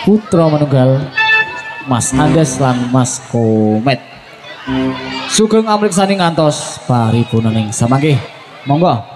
putra manunggal Mas Andes lan Mas Komet. Sugeng amriksani ngantos paripurnaning samanggih. Monggo.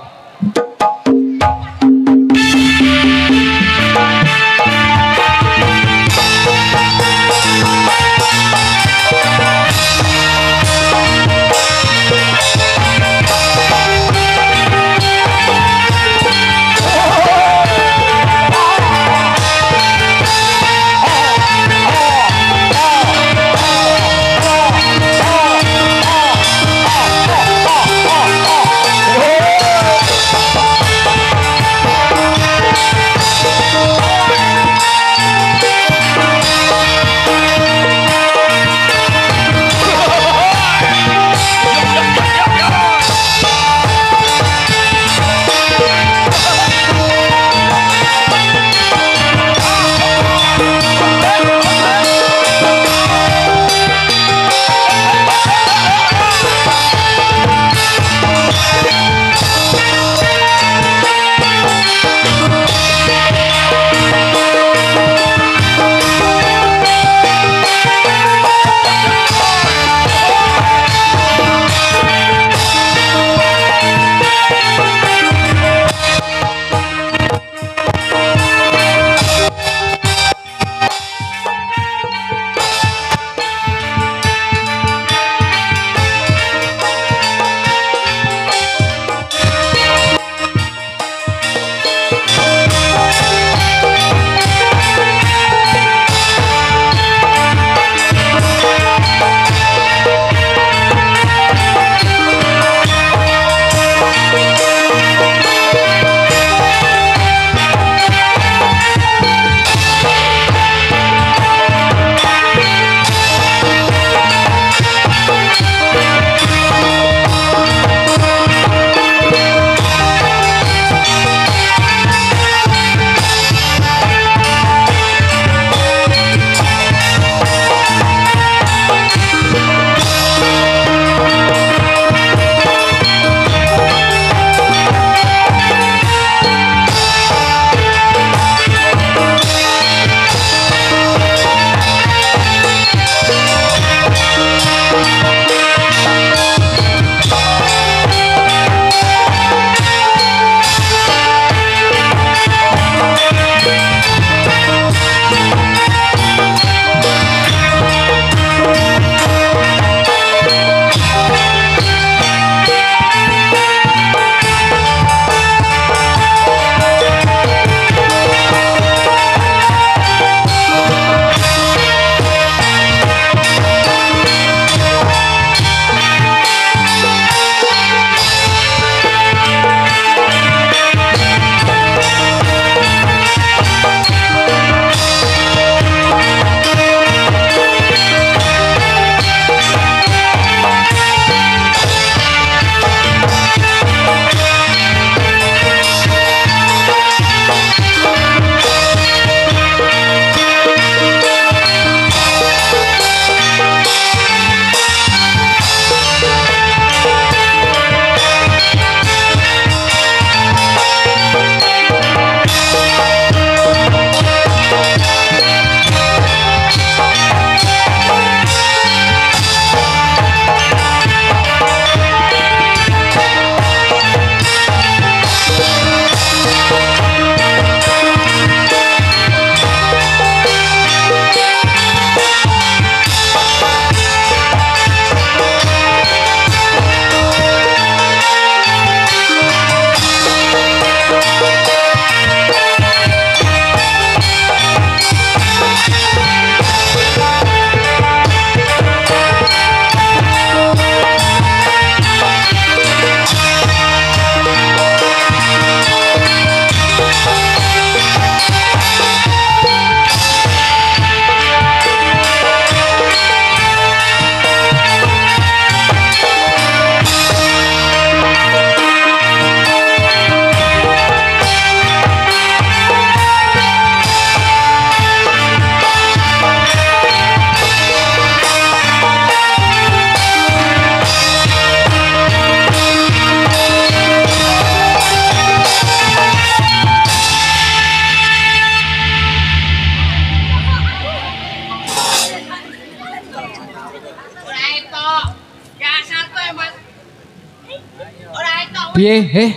Piye?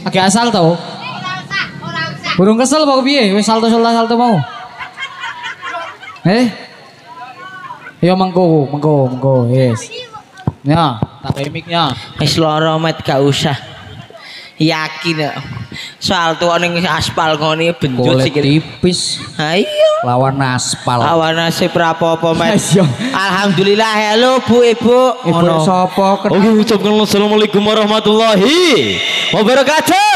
Agak asal tau. Burung kesel apa piye? Wis salto mau. Ya mengko, yes. Ya, tak mic-nya. Wis lara met gak usah. Yakin soal tuh ning aspal ngene benjut sikil tipis. Ha iya. Lawan aspal. Lawan nasib rapopo met. Alhamdulillah halo Bu Ibu. Ibu sapa? Ucapkan assalamualaikum warahmatullahi wabarakatuh.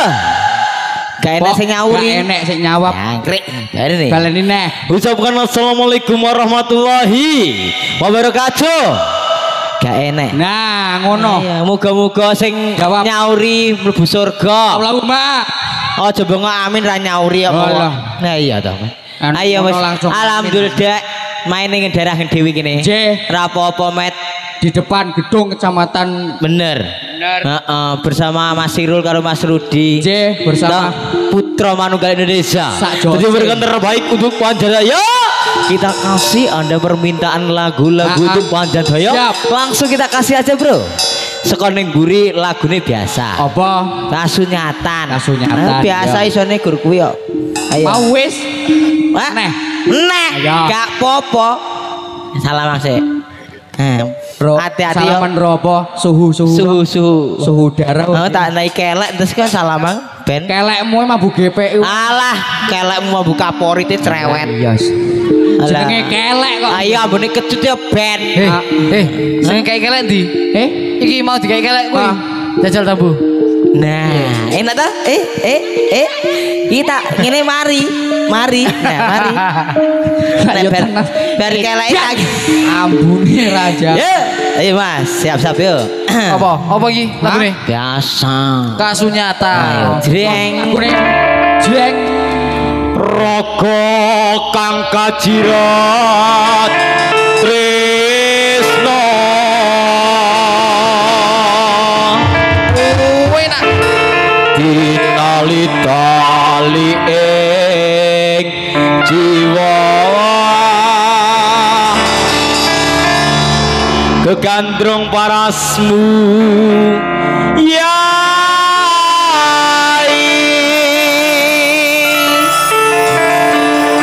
Gak enak sing nyauri. Gak enak sing nyawab. Jangkrik. Dari nih. Baleni neh. Ucapkan assalamualaikum warahmatullahi wabarakatuh. Gak enak. Nah, ngono. Iya, muga-muga sing nyauri mlebu surga. Allahumma. Oh, coba ngok amin ra nyauri apa. Nah iya toh. Ayo wis. Alhamdulillah main ning daerah Dewi kene. Ra apa-apa met di depan gedung kecamatan. Bener. Bersama Mas Sirul karo Mas Rudi. Bersama Putra Manunggal Indonesia. Jadi berikan terbaik untuk Panjadaya. Kita kasih Anda permintaan lagu-lagu untuk Panjadaya. Langsung kita kasih aja bro. Sekoning guri lagune biasa. Apa? Kasunyatan. Biasa isone gur kuwi kok. Ayo. Mau wis. Neh. Gak popo. Salam sik. Hati-hati salaman robo suhu udara. Tak naik kelek terus kan salaman ben kelekmu mabuk GPU. Alah kelekmu mabuk Kapolri itu cerewet. Iya jenenge kelek kok. Ayo ambune kecut ya ben. Sing kayak kelek ndi? Iki mau digawe kelek kuwi. Jajal tabu. Nah, enak ta? Kita ngene mari. Nah, mari. Bar kelek lagi. Ambune raja. Ayo Mas, siap-siap yuk. Apa iki lagune? Biasa. Kasunyatan. Jreng. Jreng. Raga kang kajirat tresno. Enak. Dinali-tali ing jiwa. Kegandrung parasmu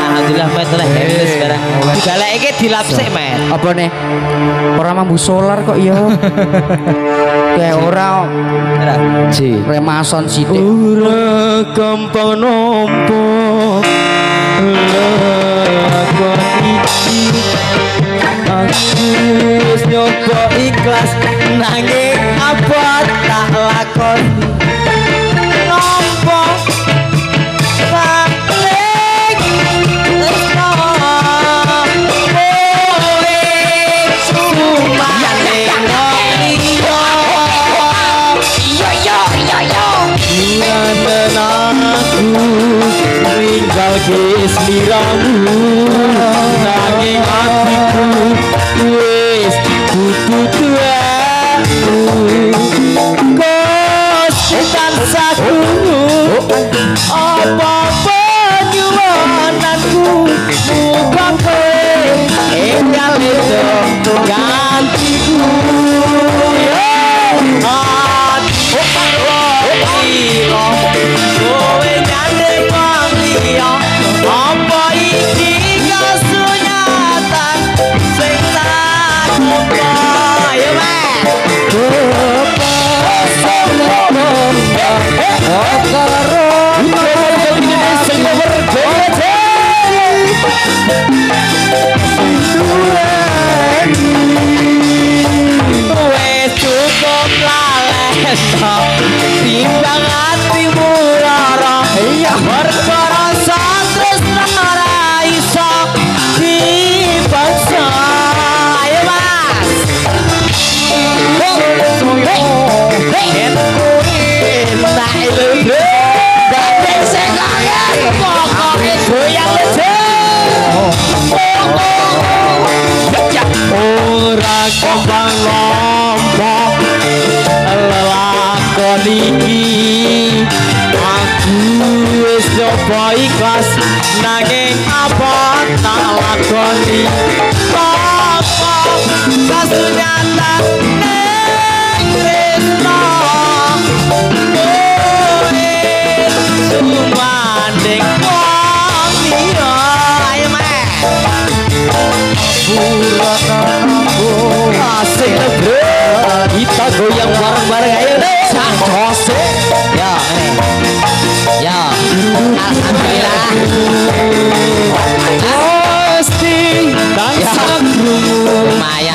alhamdulillah met oleh hemis barang digalek iki dilapsik met apa nih ora mambu solar kok ya kayak ora remason sithik ora gampang nampa lakon iki aku wis nyoba ikhlas nanging apa tak lakoni nampa balik tresno kowe sumane iya aku tinggal ke sliramu nanging hatiku wis kudu tuamu kos tansaku apa penyuwananku muga kowe enggal itu gantiku kowe nyandeng wong liya apa iki kasunyatan sing tak lupa ayo mas cukup lales timbang hatimu lara perkara satresna ora iso dipaksa ayo mas ora kembang lompok lelakon iki aku wis nyoba ikhlas nanging apa tak lakoni apa kasunyatan ning tresno Alhamdulillah. Pasti tansah lumayan.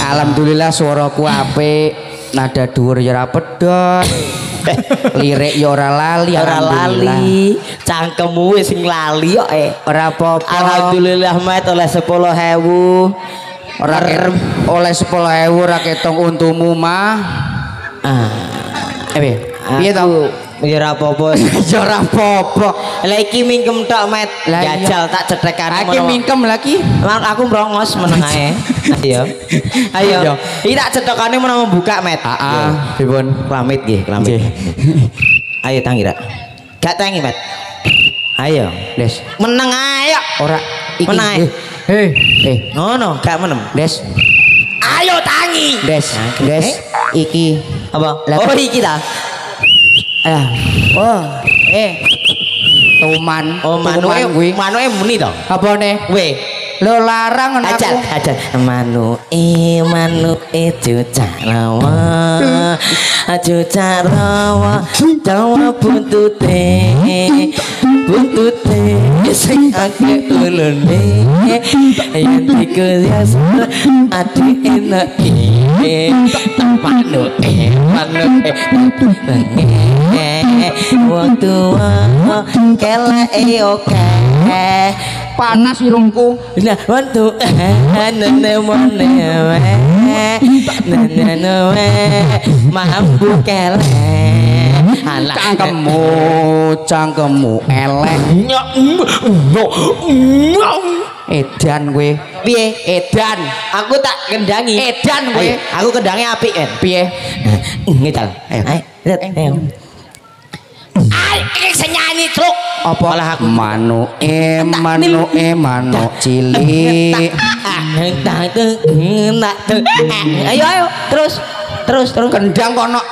Alhamdulillah suaraku apik, nada dhuwur ya ora pedhot. Lirik ya ora lali, Cangkemmu wis sing lali kok ora apa-apa. Alhamdulillah Met oleh 10.000. Ora oleh 10.000 ora ketung untumu mah. Piye to? Ya ora apa-apa. Ya ora apa-apa. Lah iki mingkem tok Met. Jajal tak cetekane iki mingkem lagi. Aku brongos meneng ae. Ayo. Iki tak cetekane menawa buka Met. Heeh. Pripun? Klamit nggih, klamit. Ayo tangi Rak. Gak tangi Met. Ayo. Des. Meneng ae. Ora iki. Meneng. Ngono, gak menem. Des. Ayo tangi. Des. Iki apa? Oh iki ta. Tuman. Oh manuke muni to. Apane? We. Lo larang ngono aku. Aja. Manuke cucak rawa. Cucak rawa. Dawa buntute sing akeh ulune. Yen dikulias ati enak manuke wong tuwa keleke oke panas irungku. Nah, wantu mampu kele cangkemmu elek. Edan kowe. Piye? Edan. Aku tak kendangi. Edan kowe. Aku kendangi apik kan. Piye? Ngital. Ayo. Iki sing nyanyi truk. Apa lah aku manuk cilik. Ayo terus kendang kono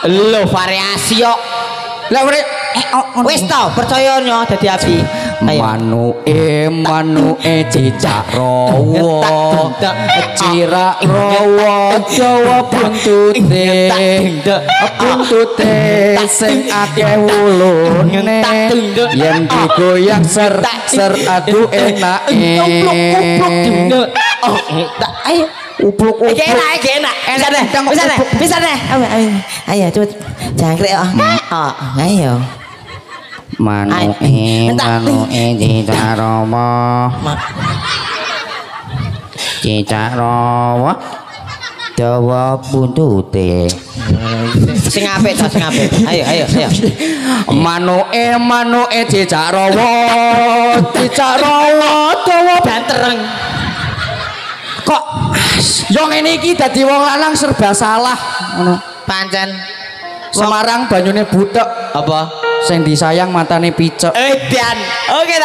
lho variasi kok. Lah wis to percayanya dadi api. Manuke cicak rawa cirak rawa Jawa buntute sing akeh wulune yen digoyang ser adu enake ayo upluk enak bisa deh ayo cepet jangkrik ayo manuke cicak rawa dawa buntute sing apik ayo manuke cicak rawa dawa bantereng kok yo ngene iki dadi wong lanang serba salah ngono pancen Semarang banyune butek apa sing disayang matane picek. Dan oke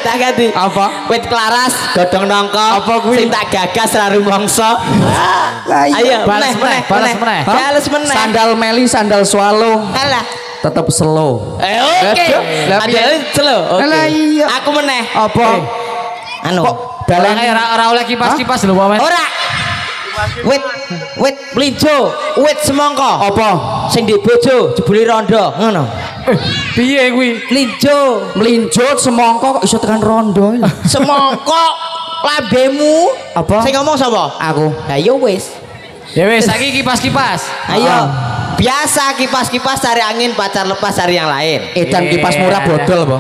tak ganti. Apa? Wit klaras godhong nangka. Apa kuwi? Sing tak gagas ra rumangsa. Ayo balas meneh. Balas meneh. Sandal meli sandal swallow. Alah. Tetep slow. Oke. Padahal slow. Oke. Iya. Aku meneh. Apa? Anu. Dalange ora oleh kipas-kipas lho, Mas. Ora. Wit mlinjo, wit semangka. Apa? Sing di bojo jebule rondo, ngono. Piye kuwi? Mlinjo semangka kok iso tekan rondo. Semangka lambemu. Apa? Sing ngomong sapa? Aku. Lah ya wis. Ya wis saiki kipas-kipas. Ayo. Biasa kipas-kipas cari angin, pacar lepas cari yang lain. Edan kipas murah bodol apa?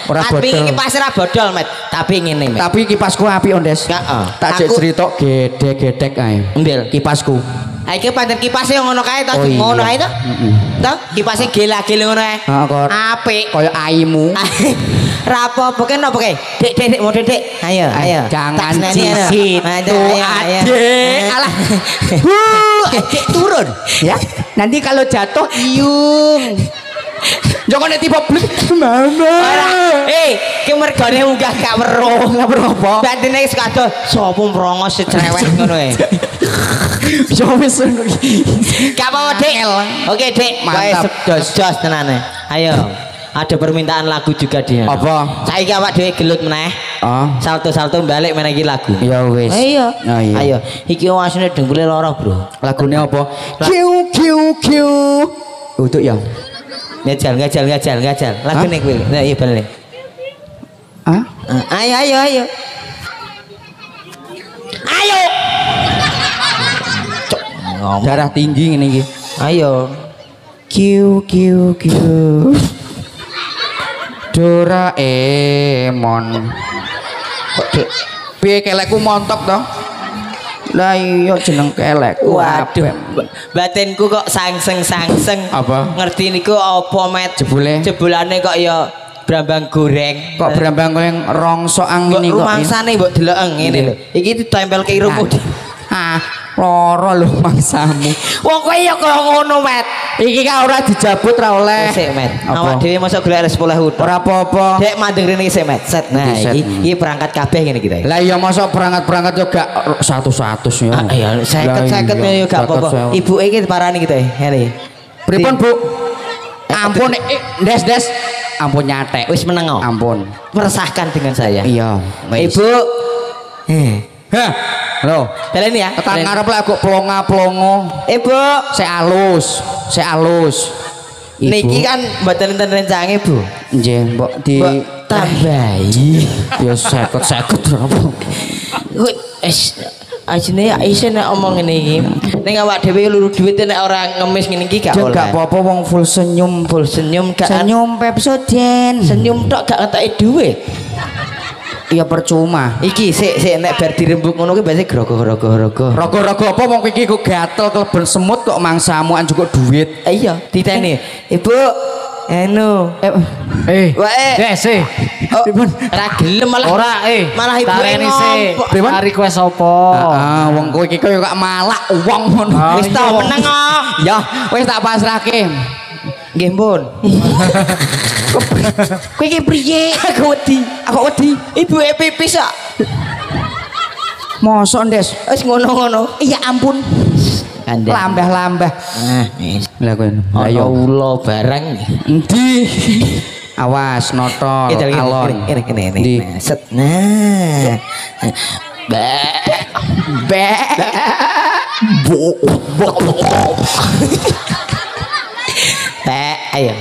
Ora Tapi bodol. kipas ora bodol, Met. Tapi ngene, Met. Tapi kipasku apik Ondes. Heeh. Tak jek cerita gedek-gedek ae. Ndel. Kipasku. Ha iki pancen kipase ngono kae ta, Oh, iya. ngono ae ta? Ta, kipase gela-gel ngono ae. Heeh, kok Apik. koyo aimu. Ra apa-apa kene apa kae? Dek, mau Dek. Ayo, ayo. Jangan Tak seneni, ayo. situ, Ayo, ayo. Adek. Alah. Adek turun. Ya, nanti kalau jatuh iung. Jangan nek tiba blek. Mama. Ki mergane munggah gak weruh. Gak weruh apa? Bandene wis kadol sapa mrongos cerewet ngono ae. Ya wis ngono iki. Gak apa-apa, Dik. Oke, Dik. Mantap, Jos tenane. Ayo. Ada permintaan lagu juga dia. Apa? Saiki awak dhewe gelut meneh. Oh. Salto-salto balik meneh iki lagu. Ya wis. Iya. Oh, iya. Ayo. Iki asine dengkule lara, Bro. Lagune apa? Kiu kiu kiu. Untuk ya. Ngajal. Lagune kuwi. Nah, iya balik. Hah? Ayo. Cok. Ngomong. Darah tinggi ngene iki. Ayo. Kiu kiu kiu. Doraemon. Kok Dek? Piye kelekku montok to? Lah iya jeneng kelekku. Waduh. Batinku kok sangseng. Apa? Ngerti niku apa, Met? Jebule? Jebulane kok ya brambang goreng. Kok berambang yang rongsok angin iki kok. Rumangsane mbok delok ngene lho. Iki ditempel ke irungmu. Ah, loro lho mangsamu. Wong kowe ya kaya ngono, Met. Iki ka ora dijabut ra oleh. Sik, Met. Apa? Awak dhewe mosok golek 10 utuh. Ora apa-apa. Dek mandeng rene sik, Met. Set. Nah, Set. iki perangkat kabeh ngene kita. Lah iya mosok berangkat yo gak 100 ya. Ya 50 ya gak apa-apa. Ibuke iki parani kita. Ngene. Pripun, Bu? Ampun, Des. Ampun nyatek. Wis meneng kok. Ampun. Meresahkan dengan saya. Iya, wis. Ibu. Hah. Lho, Baleni ya. tekan ngarep lek aku plonga-plongo. Ibu. Sik alus. Ibu. Niki kan mboten enten rencange, Bu. Nggih, mbok di Mbok tambahi. ya 50 apa. Ajine ya isen nek omong ngene iki. Ning awak dhewe luru duit nek ora ngemis ngene iki gak Ya oleh. gak apa-apa wong full senyum. Senyum gak Senyum Pepsodent. senyum tok gak ketoke duit. Ya percuma. Iki sik nek bar dirembuk ngono kuwi biasa grogo. Rogo-rogo apa wong iki kok gatel keleben semut kok mangsamu anjuk kok duit. Iya, diteni. Ibu, anu. Wae. Des. Oh, ora gelem malah. Ora Malah ibu tareni sik. Pripun? Request apa? Heeh, wong kowe iki kaya gak malak wong ngono. Wis ta meneng kok. Ya, wis tak pasrahke. Nggih, Mbun. Kowe iki priye? Aku wedi. Ibu pipis kok. Mosok, Des? Wis ngono-ngono. Iya ampun. Kandang. Lambah-lambah. Wis. Lah kowe. Ayo ulo bareng. Endi? Awas notol alon. Ini. Di. Set. Nah. Be. Ayo.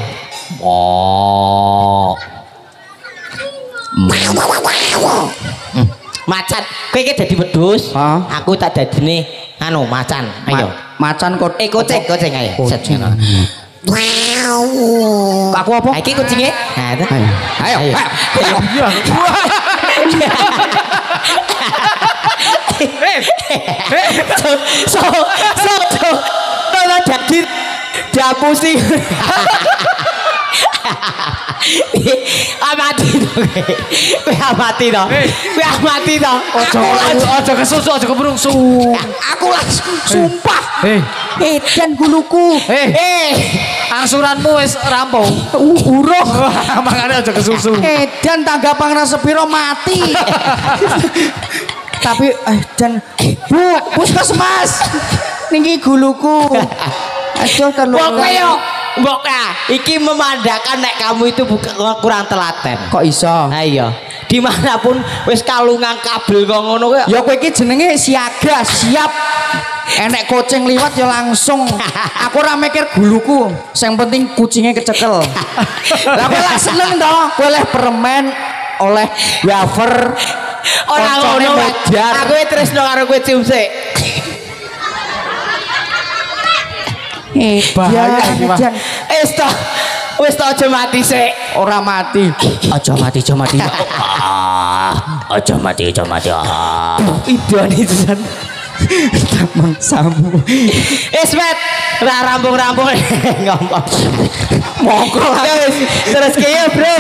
Macan, kowe iki dadi wedhus. Hah? Aku tak dadine anu macan. Ayo. Macan kok Kucing ayo. Set ngono. Aku apa? Iki kucinge. Nah, itu. Ayo. Tolong jadi diapusi. Amati dong. Ojo kesusu, ojo kebrungsu. Aku lah sumpah. Dan guluku. Angsuranmu wis rampung. Uruh. Makanya ojo kesusu. Dan tanggapan rasa piro mati. Tapi dan Bu, puskesmas. Niki guluku. Aduh terlalu. Mbok iki memandangkan nek kamu itu kurang telaten. Kok iso? Ayo. Dimanapun wis kalungan kabel kok ngono kowe. Ya kowe iki jenenge siaga, siap. Enek kucing liwat ya langsung. Aku ora mikir guluku. Sing penting kucingnya kecekel. Lah kowe lah seneng to, kowe oleh permen, oleh wafer, Ora ngono, wajar. aku tresno karo kowe cium sik. Bahaya iki, Pak. Wis to aja mati sik. Ora mati. Aja mati. Aja mati. Idone pisan. Tamang samu. Met, ra rampung-rampung ngomong. Monggo lah. Terus kaya, Bro.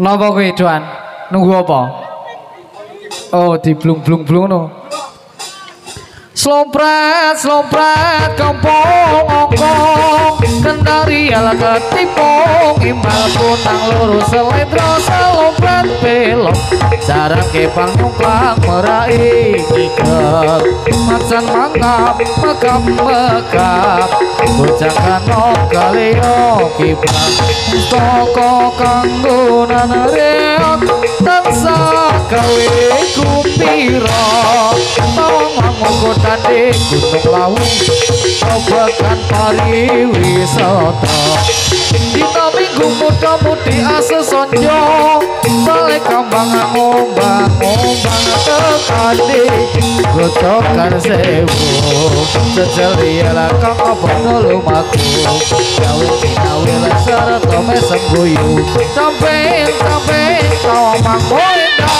Napa kowe, Doan? Nunggu apa? Oh, di blung-blung-blung no. Slompret, slompret, kampung ongkong Kendari ala ketipung Imbal punang lurus selendro Slompret belok Jarang kepang nungklang merai Ikat macan mangap Megap-megap Bocah kanok kaleo Kibang toko kanggunan reot Tansa gawe kupiro Tawang monggo tanding gunung lawung Cobakan pariwisata Dina minggu muda-mudi ase sonjo Bale kambang ngombang-ngombang tekade Gocokan sewu Secelia lakang abang nolumaku Gawe-gawe lesar tome sembuyu Camping-camping tawang boendang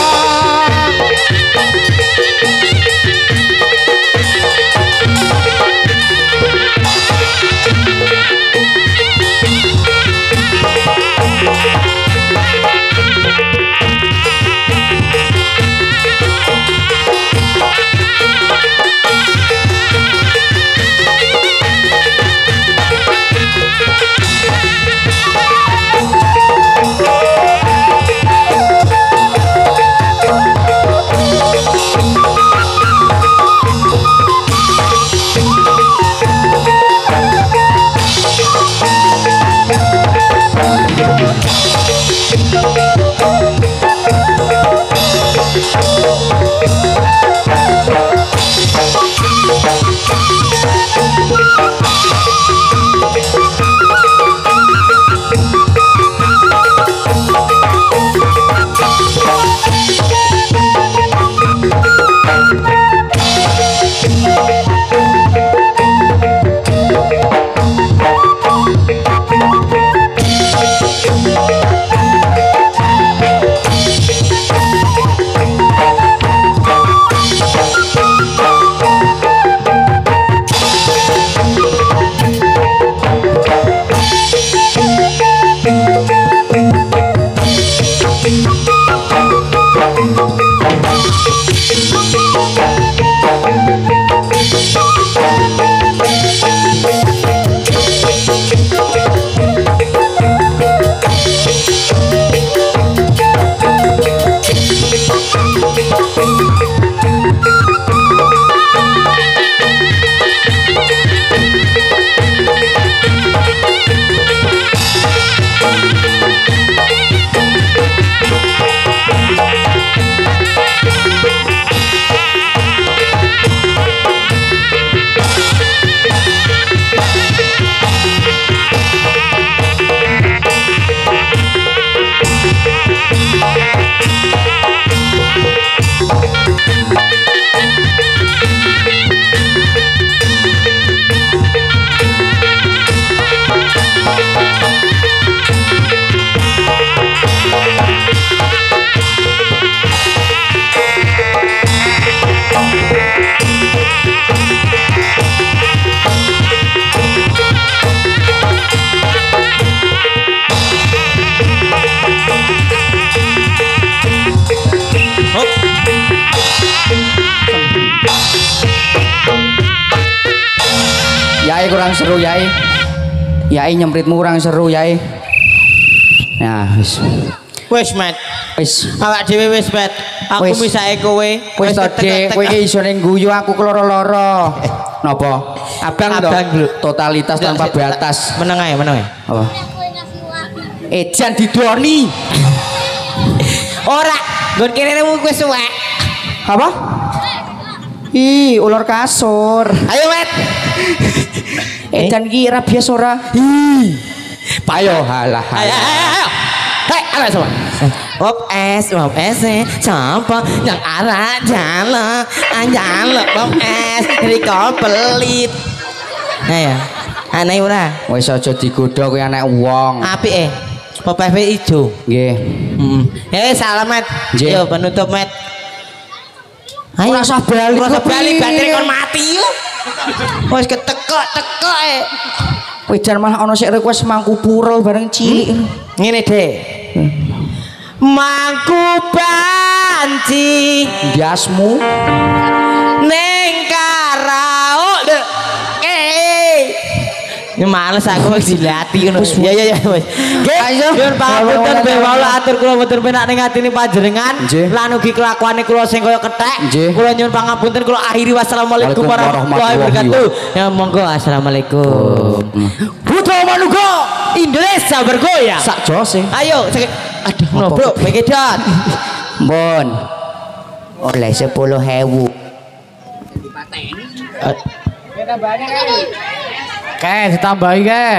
Yai kurang seru Yai. Yai nyempritmu kurang seru Yai. Nah, Wis, Met. wis Awak dhewe wis, Met. Aku Wis. misake kowe. wis to Dik, kowe iki iso ning guyu aku keloro-loro. Napa? Abang to. Abang, Bro. Totalitas tanpa batas. Meneng ae, meneng ae. Apa? Edan didoni. Ora, nggon kene wis suwek. Apa? Ih, ular kasur. Ayo, Met. Edan ki rabies ora? Ih. Payo halah. Ayo. Hei, apa semua? Mop es siapa yang arah jalan mop es riko pelit. Ayo, aneh ora. Wis aja digodha kuwi anak wong. Apik Pop es ijo. Nggih. Salam Met. Nggih. Yo penutup Met. Ayo Ora usah balik. Ora usah balik baterai kon mati yo. Wis ketekok Wedan malah ana sik request mangku purel bareng cilik. Ngene deh. Mangku banci Biasmu ning karaok. Ini males aku wis dilati ngono. Ya wis. Nggih, nyuwun pangapunten bewala atur kula mboten penak ning atine panjenengan lan ugi kelakuane kula sing kaya kethek. Kula nyuwun pangapunten kula akhiri wassalamualaikum warahmatullahi wabarakatuh. Ya monggo assalamualaikum. Putra Manuga Indonesia bergoyang. sak jose. Ayo, aduh no bro, megedot. Mbon. Oleh 10.000. Oke, ditambahi ke.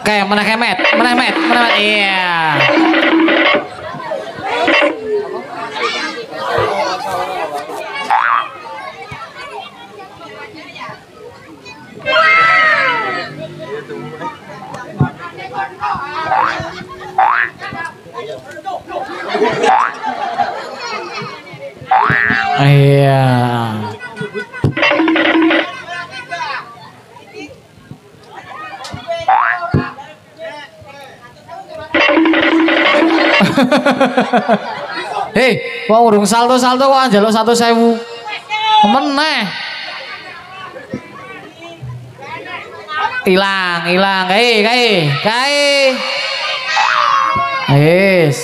Oke, meneh Met. Iya. Iya. Hei, wong urung salto kok njaluk 100.000. Meneh. Hilang. Kae. Wis.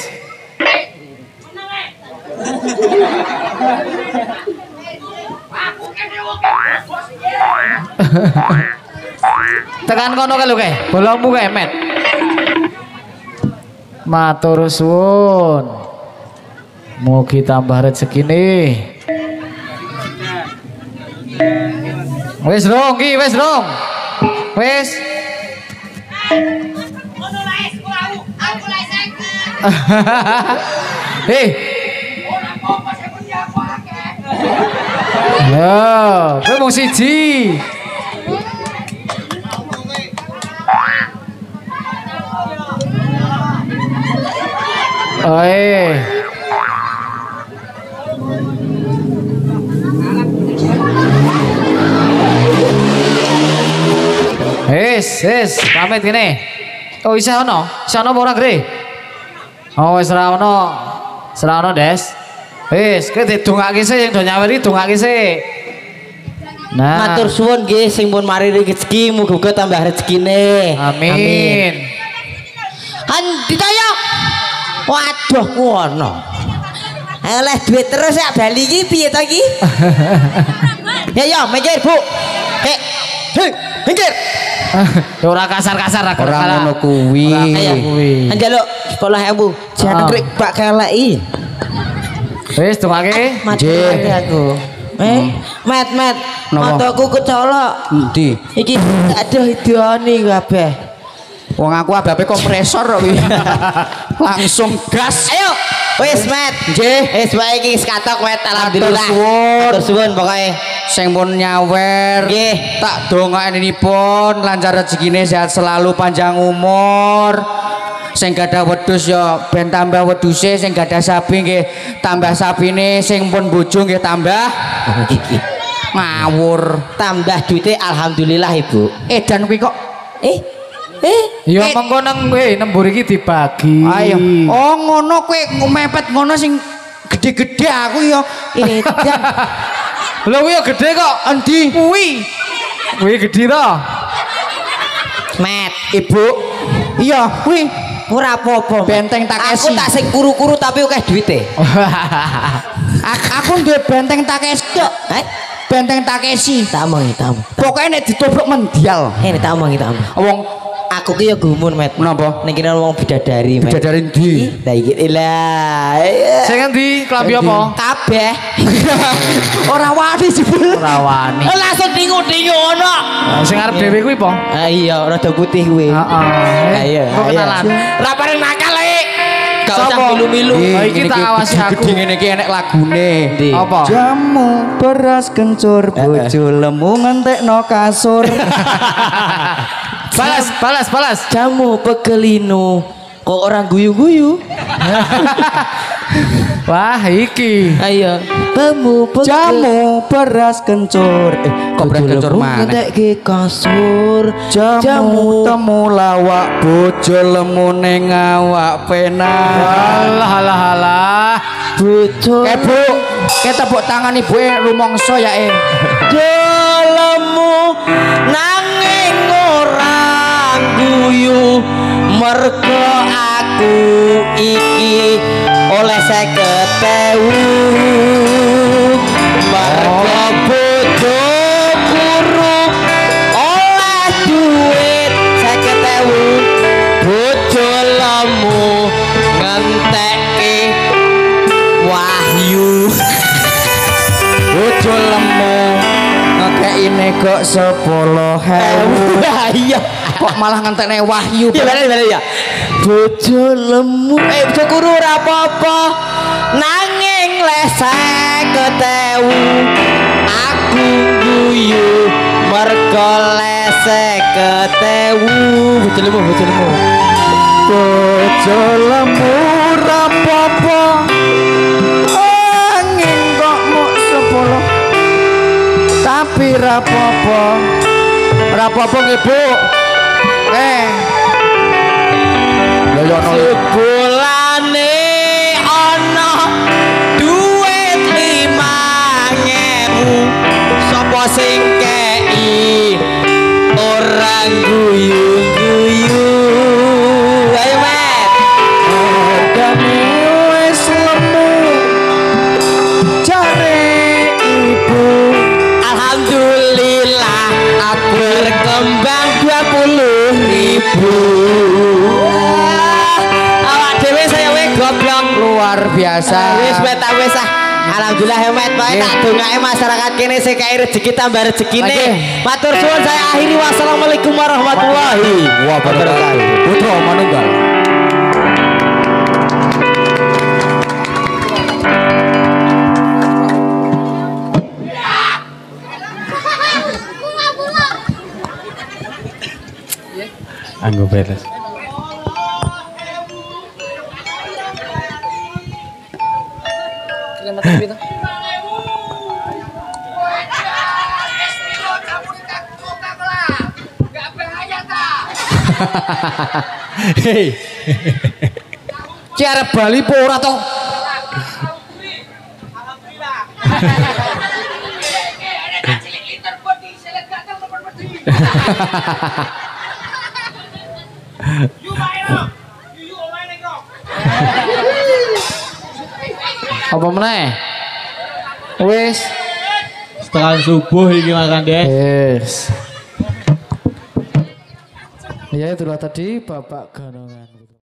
Tekan kono kae lho kae. Bolongmu kae, Met. Matur suwun. Mugi tambah rezekine. Wis rong. Wis. Hei. Ya, kowe mung siji. Oi. Wis, pamit kene. Oh, isa ono apa ora, Gre? Oh, wis ora ono, Des. Wis, kowe didongake sik sing do nyaweri dongake sik. Nah, Matur suwun nggih sing pun mari rezeki muga-muga tambah rezekine. amin. Kan ditayok. Waduh ngono. Oleh duit terus ya bali iki piye to iki? Ya mikir, Bu. Hei, mikir. Ya ora kasar-kasar aku. Ora ngono kuwi. Ayo. Njaluk 10.000. Jangan krik Pak keleki. Wis dongake. Mati aku. Met. Mataku kecolok. Endi? Iki aduh idoni kabeh. Wong aku ababe kompresor kok kuwi. Langsung gas. Ayo, wis Met. Nggih. Wis wae iki katok Met alhamdulillah. Matur Suwun pokoke. Sing pun nyawer Nggih. tak dongakenipun lancar rezekine sehat selalu panjang umur. Sing gadah wedhus ya ben tambah wedhuse, sing gadah sapi nggih tambah sapine, sing pun bojo nggih tambah ngawur. Tambah duite alhamdulillah Ibu. Edan kuwi kok Ya mengko nang nembur iki dibagi. Ayo. Oh ngono kowe mepet ngono sing gede-gede aku ya. Edan. Lho kuwi ya gede kok. Endi? Kuwi gede to. Met, Ibu. Iya, kuwi ora apa-apa. benteng Takeshi. Aku tak sing kuru-kuru tapi akeh duite. Aku duwe benteng Takeshi. Benteng Takeshi. Tak omongi, tak omong. Pokoknya nek ditobrok mendial. Tak omongi, tak omong. Wong Aku ki ya gumun, Met. Menapa? Ning kene wong bidadari, Met. bidadari ndi? Lah iki lah. Sing endi klambi apa? Kabeh. Ora wani jebul. Ora wani. Langsung dingu-dingu ngono. Sing arep dhewe kuwi po. Ah iya, rada putih kuwi. Heeh. Ayo. Kok kenalan. Ra pareng nakal iki. Gak usah Sopo? milu-milu. Oh, iki tak awasi aku. Gede ngene iki enek lagune. Apa? Jamu beras kencur bojo lemu ngentekno kasur. Balas. Jamu pegelinu. Kok orang guyu-guyu? Wah, iki. Ayo. Jamu beras kencur. Kok beras kencur mana? Ngetekke kasur. Jamu temu lawak bojo lemu ning awak penah. Alah. Bojo. Bu, kita tepuk tangan ibuke rumangsa ya Lemu nanging orang guyu mergo aku iki oleh 50.000 mergo bojo kurung oleh duit 50.000 bojo lemu ngentekke wahyu bojo lemu ngekekine kok 10.000. iya Kok malah ngentekne wahyu. ya bener ya bojo lemu bojo kuru ora apa-apa nanging lesek ketewu aku guyu mergo lesek ketewu bojo lemu bojo lemu ora apa-apa angin kok mok 10 tapi ora apa-apa nggih Bu. Ya ono sebulane ana duit 5.000 sapa sing kei orang guyu-guyu ayo Met hargane wis lemu jare ibu alhamdulillah aku berkembang 20.000 awak dhewe saya goblok luar biasa. wis tak wis alhamdulillah hemat bae tak dongake masyarakat kene sing kae rezeki tambah rezekine matur suwun saya akhiri wassalamualaikum warahmatullahi wabarakatuh Putra manunggal. Anggo beres. Hei. Ki arep bali po ora to? Apa meneh? Wis. Setengah subuh iki makan deh. Yes. Ya itulah tadi Bapak Gano.